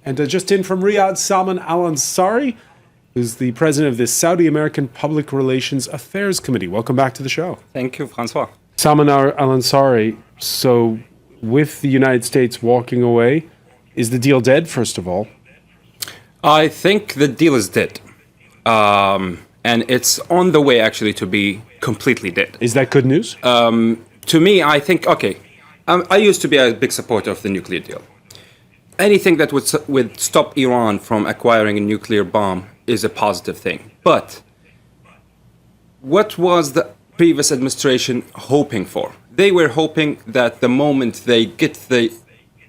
And just in from Riyadh, Salman al-Ansari, who's the president of the Saudi American Public Relations Affairs Committee. Welcome back to the show. Thank you, Francois. Salman al-Ansari, so with the United States walking away, is the deal dead, first of all? I think the deal is dead. And it's on the way, actually, to be completely dead. Is that good news? To me, I think, okay, I used to be a big supporter of the nuclear deal. Anything that would stop Iran from acquiring a nuclear bomb is a positive thing. But what was the previous administration hoping for? They were hoping that the moment they get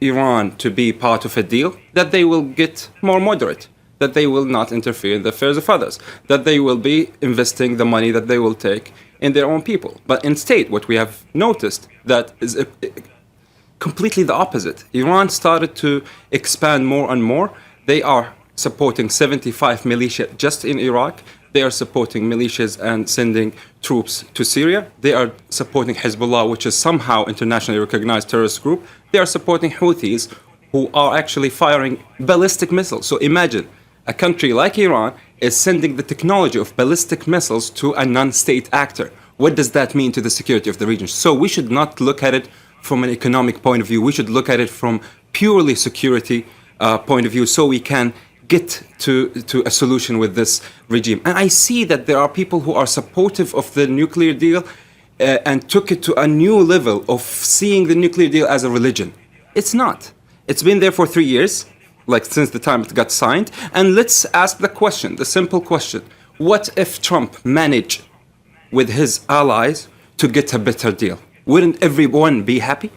Iran to be part of a deal, that they will get more moderate, that they will not interfere in the affairs of others, that they will be investing the money that they will take in their own people. But instead, what we have noticed that is completely the opposite. Iran started to expand more and more. They are supporting 75 militia just in Iraq. They are supporting militias and sending troops to Syria. They are supporting Hezbollah, which is somehow internationally recognized terrorist group. They are supporting Houthis, who are actually firing ballistic missiles. So imagine a country like Iran is sending the technology of ballistic missiles to a non-state actor. What does that mean to the security of the region? So we should not look at it from an economic point of view. We should look at it from purely security point of view, so we can get to a solution with this regime. And I see that there are people who are supportive of the nuclear deal and took it to a new level of seeing the nuclear deal as a religion. It's not. It's been there for 3 years, like since the time it got signed. And let's ask the question, the simple question. What if Trump managed with his allies to get a better deal? Wouldn't everyone be happy?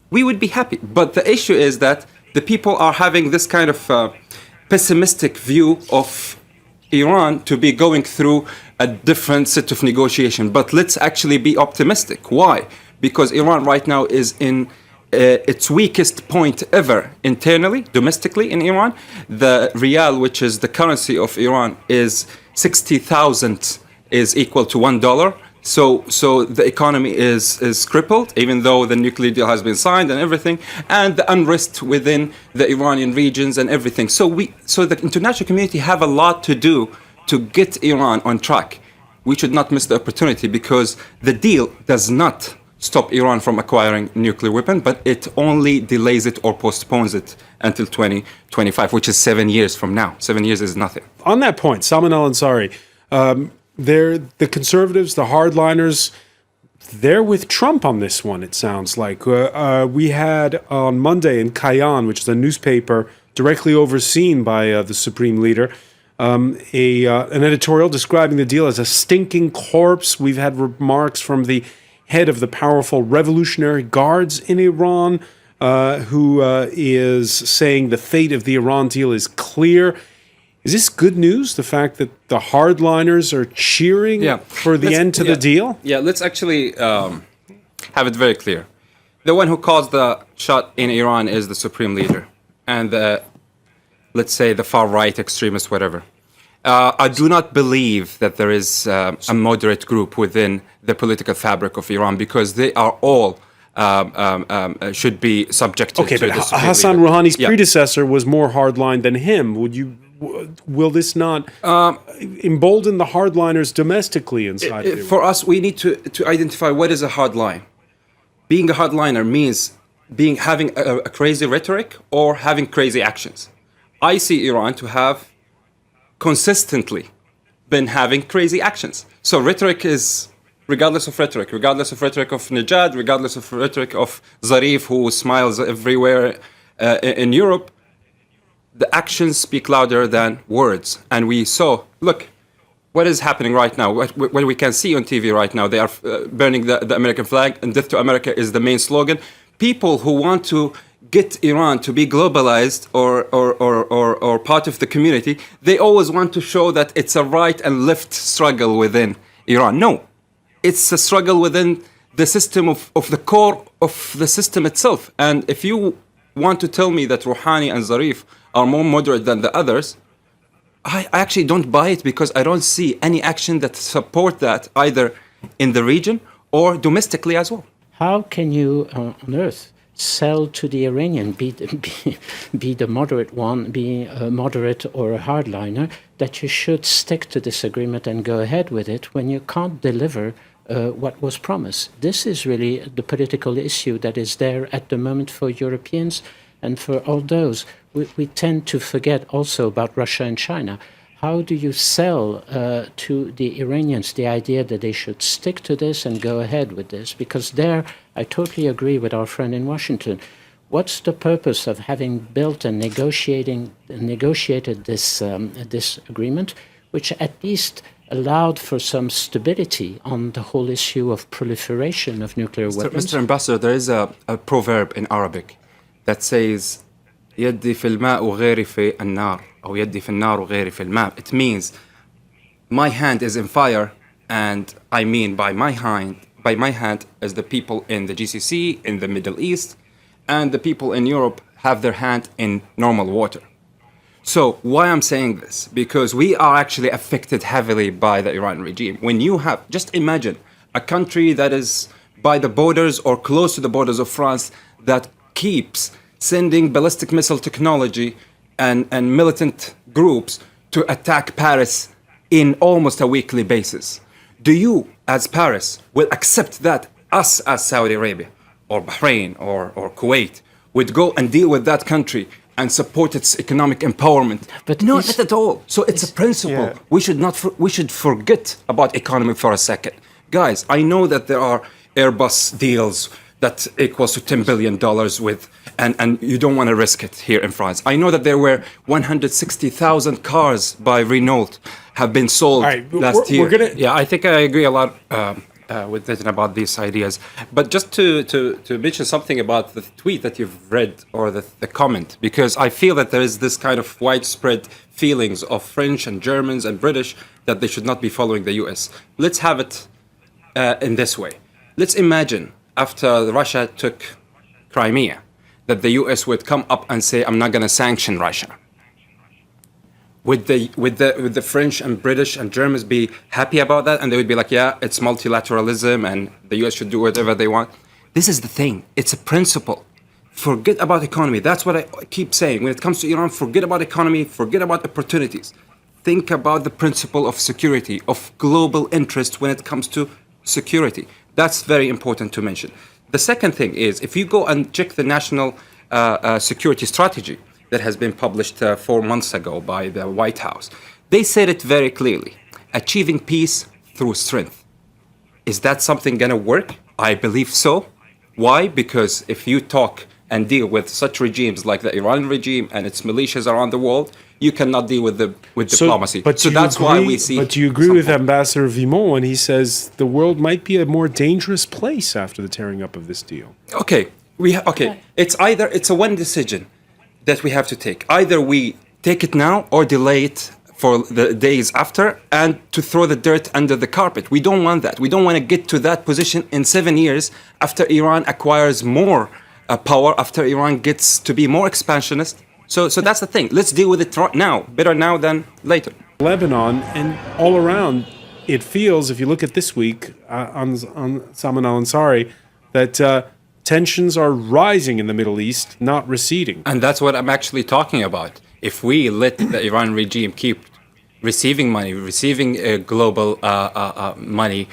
We would be happy. But the issue is that the people are having this kind of pessimistic view of Iran to be going through a different set of negotiation. But let's actually be optimistic. Why? Because Iran right now is in its weakest point ever internally, domestically in Iran. The rial, which is the currency of Iran, is 60,000 is equal to $1. So the economy is crippled, even though the nuclear deal has been signed and everything, and the unrest within the Iranian regions and everything. So the international community have a lot to do to get Iran on track. We should not miss the opportunity, because the deal does not stop Iran from acquiring nuclear weapon, but it only delays it or postpones it until 2025, which is 7 years from now. 7 years is nothing. On that point, Salman al-Ansari, the conservatives, the hardliners, they're with Trump on this one, it sounds like. We had on Monday in Kayan, which is a newspaper directly overseen by the supreme leader, an editorial describing the deal as a stinking corpse. We've had remarks from the head of the powerful Revolutionary Guards in Iran, who is saying the fate of the Iran deal is clear. Is this good news, the fact that the hardliners are cheering for the end to the deal? Yeah, let's actually have it very clear. The one who calls the shot in Iran is the supreme leader and let's say the far-right extremist, whatever. I do not believe that there is a moderate group within the political fabric of Iran, because they are all should be subjected to the supreme Hassan leader. Rouhani's predecessor was more hardline than him. Will this not embolden the hardliners domestically inside Iran? For us, we need to identify what is a hardline. Being a hardliner means having a crazy rhetoric or having crazy actions. I see Iran to have consistently been having crazy actions. So rhetoric is, regardless of rhetoric of Nejad, regardless of rhetoric of Zarif, who smiles everywhere in Europe, the actions speak louder than words. And we saw, look, what is happening right now, what we can see on TV right now, they are burning the American flag, and death to America is the main slogan. People who want to get Iran to be globalized or part of the community, they always want to show that it's a right and left struggle within Iran. No, it's a struggle within the system of the core of the system itself. And if you want to tell me that Rouhani and Zarif are more moderate than the others, I actually don't buy it, because I don't see any action that support that either in the region or domestically as well. How can you on earth sell to the Iranian, be the moderate one, be a moderate or a hardliner, that you should stick to this agreement and go ahead with it when you can't deliver what was promised. This is really the political issue that is there at the moment for Europeans and for all those. We tend to forget also about Russia and China. How do you sell to the Iranians the idea that they should stick to this and go ahead with this? Because there, I totally agree with our friend in Washington. What's the purpose of having built and negotiated this agreement, which at least allowed for some stability on the whole issue of proliferation of nuclear weapons? Mr. Ambassador, there is a proverb in Arabic that says, يدي في الماء وغيري في النار, أو يدي في النار وغيري في الماء. It means my hand is in fire, and I mean by my hand as the people in the GCC, in the Middle East, and the people in Europe have their hand in normal water. So why I'm saying this? Because we are actually affected heavily by the Iran regime. When you have, just imagine a country that is by the borders or close to the borders of France that keeps sending ballistic missile technology and militant groups to attack Paris in almost a weekly basis. Do you, as Paris, will accept that us as Saudi Arabia or Bahrain or Kuwait would go and deal with that country and support its economic empowerment? But no, not at all. So it's a principle. Yeah. We should forget about economy for a second. Guys, I know that there are Airbus deals that equals to $10 billion with, and you don't want to risk it here in France. I know that there were 160,000 cars by Renault have been sold last year. Yeah, I think I agree a lot with Nathan about these ideas. But just to mention something about the tweet that you've read or the comment, because I feel that there is this kind of widespread feelings of French and Germans and British that they should not be following the US. Let's have it in this way. Let's imagine after Russia took Crimea, that the US would come up and say, I'm not going to sanction Russia. Would the French and British and Germans be happy about that? And they would be like, yeah, it's multilateralism and the US should do whatever they want. This is the thing. It's a principle. Forget about economy. That's what I keep saying. When it comes to Iran, forget about economy, forget about opportunities. Think about the principle of security, of global interest when it comes to security. That's very important to mention. The second thing is, if you go and check the national security strategy that has been published 4 months ago by the White House, they said it very clearly, achieving peace through strength. Is that something going to work? I believe so. Why? Because if you talk and deal with such regimes like the Iran regime and its militias around the world, you cannot deal with diplomacy. So that's why we see. But do you agree with Ambassador Vimont when he says the world might be a more dangerous place after the tearing up of this deal? Okay, it's a one decision that we have to take. Either we take it now or delay it for the days after and to throw the dirt under the carpet. We don't want that. We don't want to get to that position in 7 years after Iran acquires more power, after Iran gets to be more expansionist. So that's the thing. Let's deal with it now. Better now than later. Lebanon and all around, it feels, if you look at this week on Salman al-Ansari, that tensions are rising in the Middle East, not receding. And that's what I'm actually talking about. If we let the Iran regime keep receiving money, receiving global money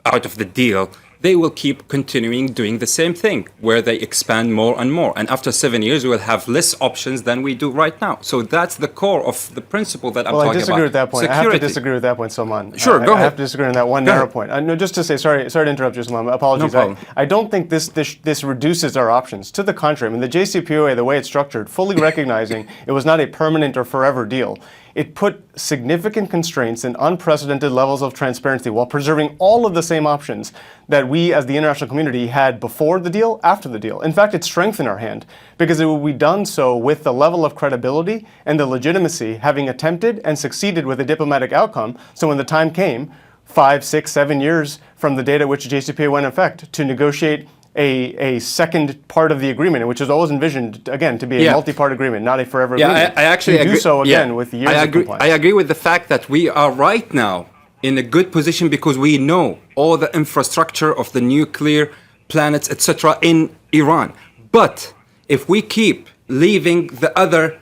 out of the deal, they will keep continuing doing the same thing, where they expand more and more. And after 7 years, we will have less options than we do right now. So that's the core of the principle that I'm talking about. Well, I disagree with that point. Security. I have to disagree with that point, Salman. Sure, go ahead. I have to disagree on that one narrow point. No, just to say, sorry to interrupt you, Salman. Apologies. No problem. I don't think this reduces our options. To the contrary, I mean, the JCPOA, the way it's structured, fully recognizing it was not a permanent or forever deal, it put significant constraints and unprecedented levels of transparency while preserving all of the same options that we as the international community had before the deal, after the deal. In fact, it strengthened our hand because it would be done so with the level of credibility and the legitimacy, having attempted and succeeded with a diplomatic outcome. So when the time came, 5, 6, 7 years from the date at which the JCPOA went in effect, to negotiate a second part of the agreement, which is always envisioned, again, to be a multi-part agreement, not a forever agreement. I actually agree. Do so again with years of compliance. I agree with the fact that we are right now in a good position because we know all the infrastructure of the nuclear planets, etc., in Iran. But if we keep leaving the other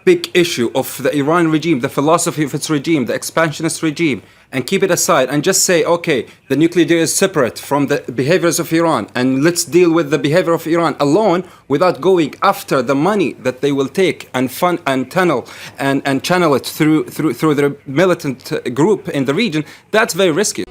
big issue of the Iran regime, the philosophy of its regime, the expansionist regime, and keep it aside and just say, okay, the nuclear deal is separate from the behaviors of Iran, and let's deal with the behavior of Iran alone without going after the money that they will take and fund and tunnel and channel it through the militant group in the region, that's very risky.